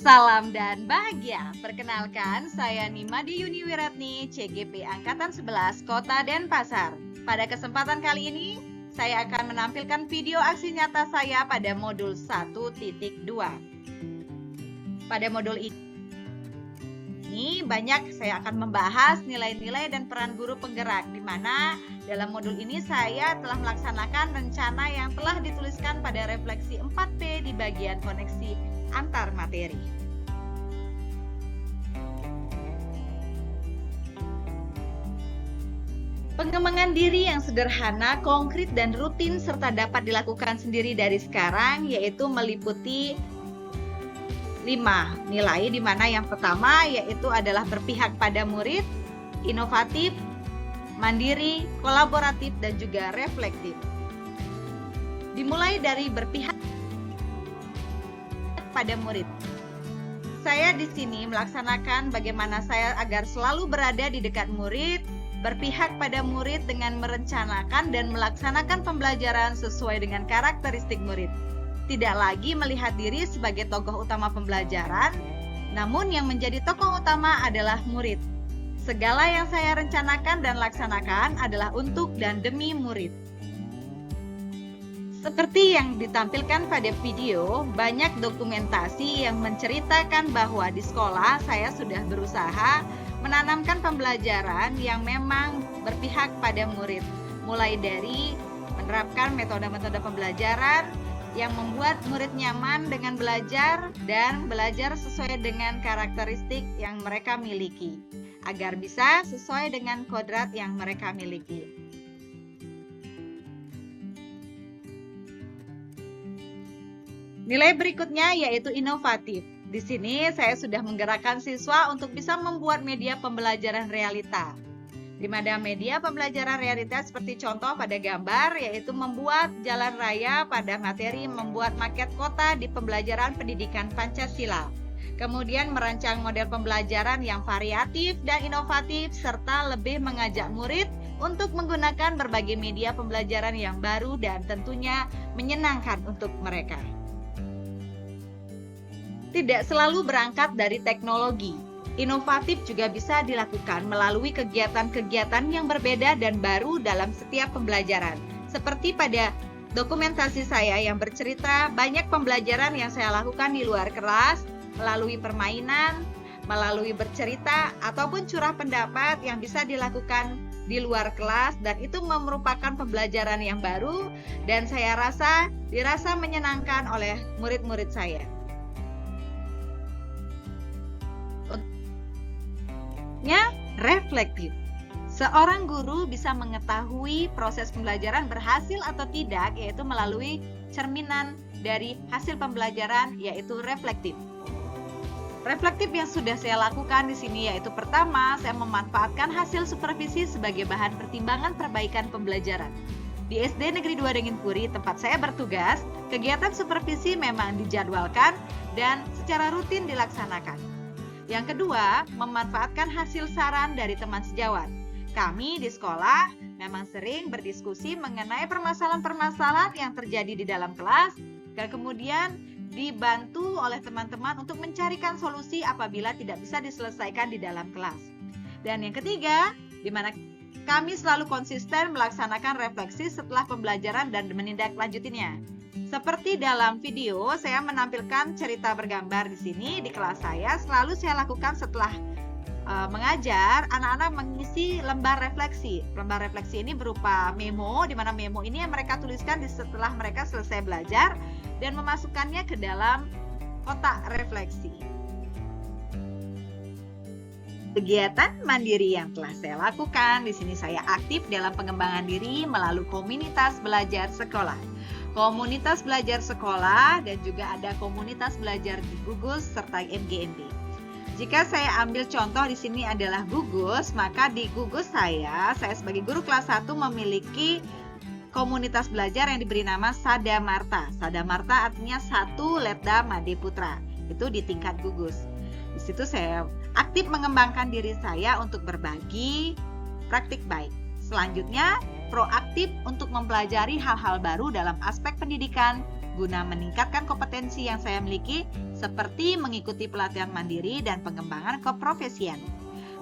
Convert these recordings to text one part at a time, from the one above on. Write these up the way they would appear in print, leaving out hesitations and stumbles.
Salam dan bahagia. Perkenalkan, saya Nimade Yuniwiratni, CGP Angkatan 11 Kota Denpasar. Pada kesempatan kali ini, saya akan menampilkan video aksi nyata saya pada modul 1.2. Pada modul ini saya akan membahas nilai-nilai dan peran guru penggerak, di mana dalam modul ini saya telah melaksanakan rencana yang telah dituliskan pada refleksi 4P di bagian koneksi antar materi. Pengembangan diri yang sederhana, konkret, dan rutin serta dapat dilakukan sendiri dari sekarang, yaitu meliputi 5 nilai, di mana yang pertama yaitu adalah berpihak pada murid, inovatif, mandiri, kolaboratif, dan juga reflektif. Dimulai dari berpihak pada murid. Saya di sini melaksanakan bagaimana saya agar selalu berada di dekat murid, berpihak pada murid dengan merencanakan dan melaksanakan pembelajaran sesuai dengan karakteristik murid. Tidak lagi melihat diri sebagai tokoh utama pembelajaran, namun yang menjadi tokoh utama adalah murid. Segala yang saya rencanakan dan laksanakan adalah untuk dan demi murid. Seperti yang ditampilkan pada video, banyak dokumentasi yang menceritakan bahwa di sekolah saya sudah berusaha menanamkan pembelajaran yang memang berpihak pada murid, mulai dari menerapkan metode-metode pembelajaran yang membuat murid nyaman dengan belajar dan belajar sesuai dengan karakteristik yang mereka miliki, agar bisa sesuai dengan kodrat yang mereka miliki. Nilai berikutnya yaitu inovatif. Di sini saya sudah menggerakkan siswa untuk bisa membuat media pembelajaran realita. Di mana media pembelajaran realita seperti contoh pada gambar, yaitu membuat jalan raya pada materi membuat maket kota di pembelajaran pendidikan Pancasila. Kemudian merancang model pembelajaran yang variatif dan inovatif, serta lebih mengajak murid untuk menggunakan berbagai media pembelajaran yang baru dan tentunya menyenangkan untuk mereka. Tidak selalu berangkat dari teknologi. Inovatif juga bisa dilakukan melalui kegiatan-kegiatan yang berbeda dan baru dalam setiap pembelajaran. Seperti pada dokumentasi saya yang bercerita banyak pembelajaran yang saya lakukan di luar kelas, melalui permainan, melalui bercerita, ataupun curah pendapat yang bisa dilakukan di luar kelas, dan itu merupakan pembelajaran yang baru dan saya dirasa menyenangkan oleh murid-murid saya. Reflektif. Seorang guru bisa mengetahui proses pembelajaran berhasil atau tidak, yaitu melalui cerminan dari hasil pembelajaran, yaitu reflektif. Reflektif yang sudah saya lakukan di sini yaitu pertama, saya memanfaatkan hasil supervisi sebagai bahan pertimbangan perbaikan pembelajaran. Di SD Negeri 2 Denginpuri, tempat saya bertugas, kegiatan supervisi memang dijadwalkan dan secara rutin dilaksanakan. Yang kedua, memanfaatkan hasil saran dari teman sejawat. Kami di sekolah memang sering berdiskusi mengenai permasalahan-permasalahan yang terjadi di dalam kelas, dan kemudian dibantu oleh teman-teman untuk mencarikan solusi apabila tidak bisa diselesaikan di dalam kelas. Dan yang ketiga, di mana kami selalu konsisten melaksanakan refleksi setelah pembelajaran dan menindaklanjutinya. Seperti dalam video, saya menampilkan cerita bergambar di sini di kelas saya. Selalu saya lakukan setelah mengajar, anak-anak mengisi lembar refleksi. Lembar refleksi ini berupa memo, di mana memo ini yang mereka tuliskan setelah mereka selesai belajar dan memasukkannya ke dalam kotak refleksi. Kegiatan mandiri yang telah saya lakukan, di sini saya aktif dalam pengembangan diri melalui komunitas belajar sekolah. Komunitas belajar sekolah dan juga ada komunitas belajar di Gugus serta MGMB. Jika saya ambil contoh di sini adalah Gugus, maka di Gugus saya sebagai guru kelas 1 memiliki komunitas belajar yang diberi nama Sada Marta. Sada Marta artinya Satu Letda Made Putra. Itu di tingkat Gugus. Di situ saya aktif mengembangkan diri saya untuk berbagi praktik baik. Selanjutnya, proaktif untuk mempelajari hal-hal baru dalam aspek pendidikan guna meningkatkan kompetensi yang saya miliki seperti mengikuti pelatihan mandiri dan pengembangan keprofesian.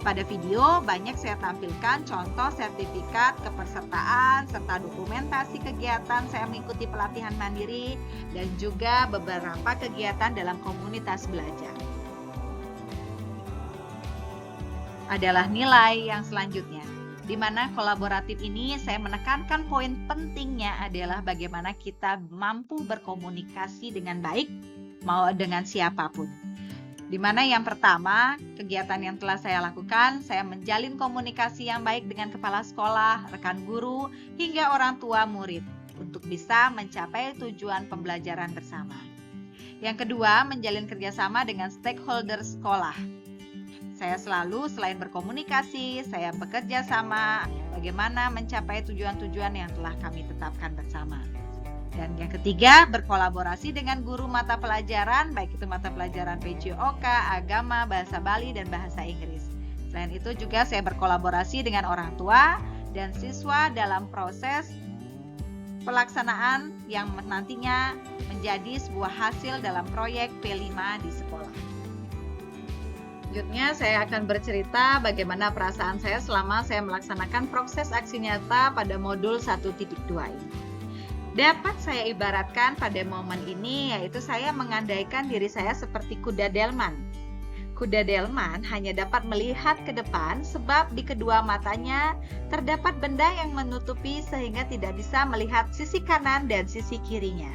Pada video banyak saya tampilkan contoh sertifikat kepesertaan serta dokumentasi kegiatan saya mengikuti pelatihan mandiri dan juga beberapa kegiatan dalam komunitas belajar. Adalah nilai yang selanjutnya, di mana kolaboratif ini saya menekankan poin pentingnya adalah bagaimana kita mampu berkomunikasi dengan baik mau dengan siapapun. Di mana yang pertama, kegiatan yang telah saya lakukan, saya menjalin komunikasi yang baik dengan kepala sekolah, rekan guru, hingga orang tua murid untuk bisa mencapai tujuan pembelajaran bersama. Yang kedua, menjalin kerjasama dengan stakeholder sekolah. Saya selain berkomunikasi, saya bekerja sama bagaimana mencapai tujuan-tujuan yang telah kami tetapkan bersama. Dan yang ketiga, berkolaborasi dengan guru mata pelajaran, baik itu mata pelajaran PJOK, agama, bahasa Bali, dan bahasa Inggris. Selain itu juga saya berkolaborasi dengan orang tua dan siswa dalam proses pelaksanaan yang nantinya menjadi sebuah hasil dalam proyek P5 di sekolah. Selanjutnya saya akan bercerita bagaimana perasaan saya selama saya melaksanakan proses aksi nyata pada modul 1.2 ini. Dapat saya ibaratkan pada momen ini yaitu saya mengandaikan diri saya seperti kuda delman. Kuda delman hanya dapat melihat ke depan sebab di kedua matanya terdapat benda yang menutupi sehingga tidak bisa melihat sisi kanan dan sisi kirinya.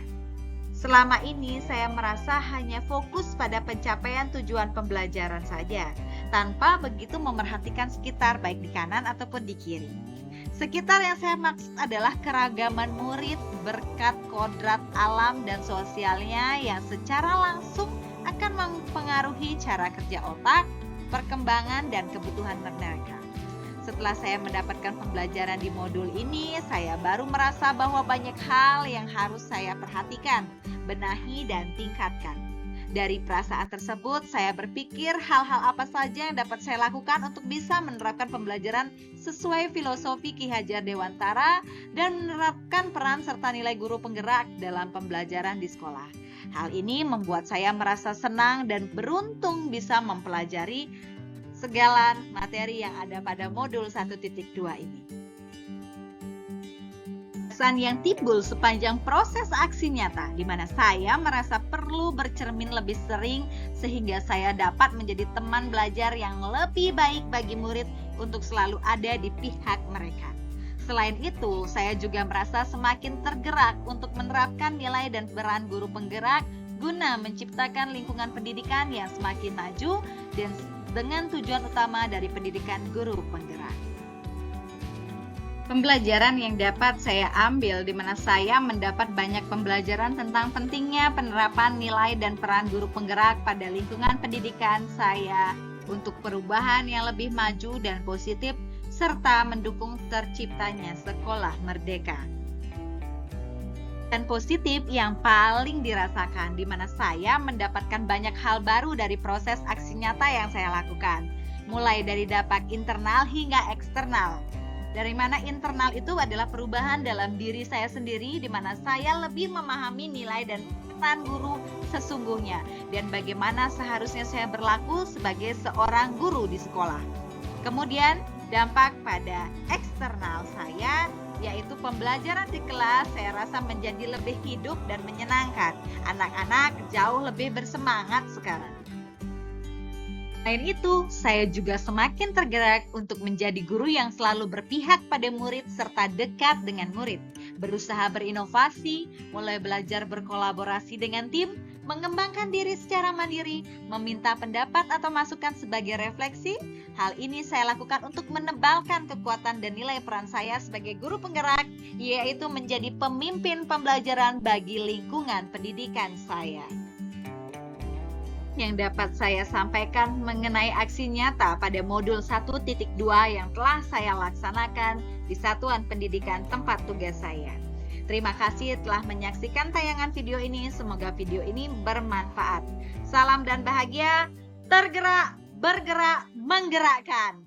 Selama ini saya merasa hanya fokus pada pencapaian tujuan pembelajaran saja, tanpa begitu memerhatikan sekitar baik di kanan ataupun di kiri. Sekitar yang saya maksud adalah keragaman murid berkat kodrat alam dan sosialnya yang secara langsung akan mempengaruhi cara kerja otak, perkembangan dan kebutuhan mereka. Setelah saya mendapatkan pembelajaran di modul ini, saya baru merasa bahwa banyak hal yang harus saya perhatikan, benahi dan tingkatkan. Dari perasaan tersebut, saya berpikir hal-hal apa saja yang dapat saya lakukan untuk bisa menerapkan pembelajaran sesuai filosofi Ki Hajar Dewantara dan menerapkan peran serta nilai guru penggerak dalam pembelajaran di sekolah. Hal ini membuat saya merasa senang dan beruntung bisa mempelajari segala materi yang ada pada modul 1.2 ini. Kesan yang timbul sepanjang proses aksi nyata, di mana saya merasa perlu bercermin lebih sering sehingga saya dapat menjadi teman belajar yang lebih baik bagi murid untuk selalu ada di pihak mereka. Selain itu, saya juga merasa semakin tergerak untuk menerapkan nilai dan peran guru penggerak guna menciptakan lingkungan pendidikan yang semakin maju dan dengan tujuan utama dari pendidikan guru penggerak. Pembelajaran yang dapat saya ambil di mana saya mendapat banyak pembelajaran tentang pentingnya penerapan nilai dan peran guru penggerak pada lingkungan pendidikan saya untuk perubahan yang lebih maju dan positif serta mendukung terciptanya sekolah merdeka. Dan positif yang paling dirasakan di mana saya mendapatkan banyak hal baru dari proses aksi nyata yang saya lakukan, mulai dari dampak internal hingga eksternal. Dari mana internal itu adalah perubahan dalam diri saya sendiri di mana saya lebih memahami nilai dan peran guru sesungguhnya dan bagaimana seharusnya saya berlaku sebagai seorang guru di sekolah. Kemudian dampak pada eksternal saya yaitu pembelajaran di kelas saya rasa menjadi lebih hidup dan menyenangkan. Anak-anak jauh lebih bersemangat sekarang. Selain itu, saya juga semakin tergerak untuk menjadi guru yang selalu berpihak pada murid serta dekat dengan murid, berusaha berinovasi, mulai belajar berkolaborasi dengan tim, mengembangkan diri secara mandiri, meminta pendapat atau masukan sebagai refleksi. Hal ini saya lakukan untuk menebalkan kekuatan dan nilai peran saya sebagai guru penggerak, yaitu menjadi pemimpin pembelajaran bagi lingkungan pendidikan saya. Yang dapat saya sampaikan mengenai aksi nyata pada modul 1.2 yang telah saya laksanakan di satuan pendidikan tempat tugas saya. Terima kasih telah menyaksikan tayangan video ini. Semoga video ini bermanfaat. Salam dan bahagia, tergerak, bergerak, menggerakkan.